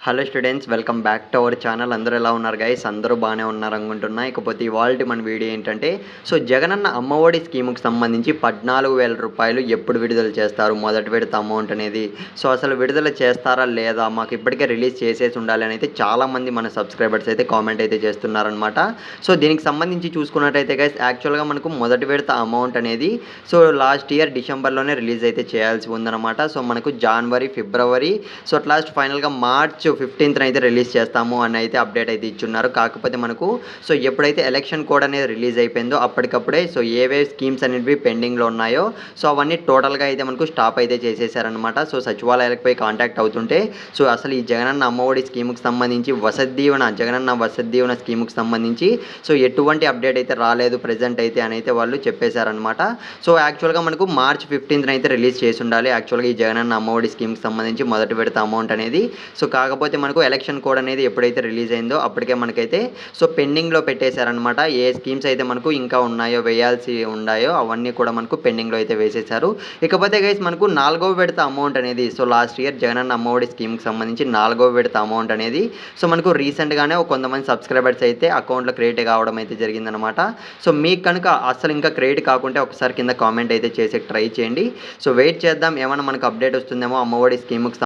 Hello students, welcome back to our channel. అందరూ ఎలా ఉన్నారు గైస్? అందరూ బాగానే ఉన్నారు అనుకుంటున్నా. ఇకపోతే ఇవాల్టి మన వీడియో ఏంటంటే, జగనన్న అమ్మఒడి స్కీముకి సంబంధించి 14,000 రూపాయలు ఎప్పుడు విడుదల చేస్తారు? మొదటి విడత అమౌంట్ అనేది. అసలు విడుదల చేస్తారా లేదా? మాకు ఇప్పటికే రిలీజ్ చేసేసి ఉండాలి అని అయితే చాలామంది మన సబ్స్క్రైబర్స్ అయితే కామెంట్ అయితే చేస్తున్నారనమాట. దీనికి సంబంధించి చూసుకున్నట్టయితే గైస్, యాక్చువల్గా మనకు మొదటి విడత అమౌంట్ అనేది లాస్ట్ ఇయర్ డిసెంబర్లోనే రిలీజ్ అయితే చేయాల్సి ఉందన్నమాట. మనకు జనవరి, ఫిబ్రవరి, అట్ లాస్ట్ ఫైనల్గా మార్చ్ 15న అయితే రిలీజ్ చేస్తాము అని అయితే అప్డేట్ అయితే ఇచ్చున్నారు. కాకపోతే మనకు ఎప్పుడైతే ఎలక్షన్ కోడ్ అనేది రిలీజ్ అయిపోయిందో అప్పటికప్పుడే ఏవే స్కీమ్స్ అనేవి పెండింగ్లో ఉన్నాయో అవన్నీ టోటల్గా అయితే మనకు స్టాప్ అయితే చేసేసారనమాట. సచివాలయాలకు పోయి కాంటాక్ట్ అవుతుంటే అసలు ఈ జగనన్న అమ్మఒడి స్కీమ్కి సంబంధించి జగనన్న వసతి దీవెన స్కీమ్కి సంబంధించి ఎటువంటి అప్డేట్ అయితే రాలేదు ప్రెజెంట్ అయితే అని అయితే వాళ్ళు చెప్పేశారనమాట. యాక్చువల్గా మనకు మార్చ్ 15న అయితే రిలీజ్ చేసి ఉండాలి యాక్చువల్గా ఈ జగనన్న అమ్మఒడి స్కీమ్కి సంబంధించి మొదటి విడత అమౌంట్ అనేది. కాకపోతే మనకు ఎలక్షన్ కోడ్ అనేది ఎప్పుడైతే రిలీజ్ అయిందో అప్పటికే మనకైతే పెండింగ్లో పెట్టేశారనమాట. ఏ స్కీమ్స్ అయితే మనకు ఇంకా ఉన్నాయో వేయాల్సి ఉన్నాయో అవన్నీ కూడా మనకు పెండింగ్లో అయితే వేసేశారు. ఇకపోతే గైస్ మనకు 4వ విడత అమౌంట్ అనేది లాస్ట్ ఇయర్ జగనన్న అమ్మఒడి స్కీమ్కి సంబంధించి 4వ విడత అమౌంట్ అనేది మనకు రీసెంట్గానే కొంతమంది సబ్స్క్రైబర్స్ అయితే అకౌంట్లో క్రియేట్ కావడం అయితే జరిగిందనమాట. మీకు కనుక అసలు ఇంకా క్రియేట్ కాకుంటే ఒకసారి కింద కామెంట్ అయితే చేసి ట్రై చేయండి. వెయిట్ చేద్దాం, ఏమైనా మనకు అప్డేట్ వస్తుందేమో అమ్మఒడి స్కీమ్కి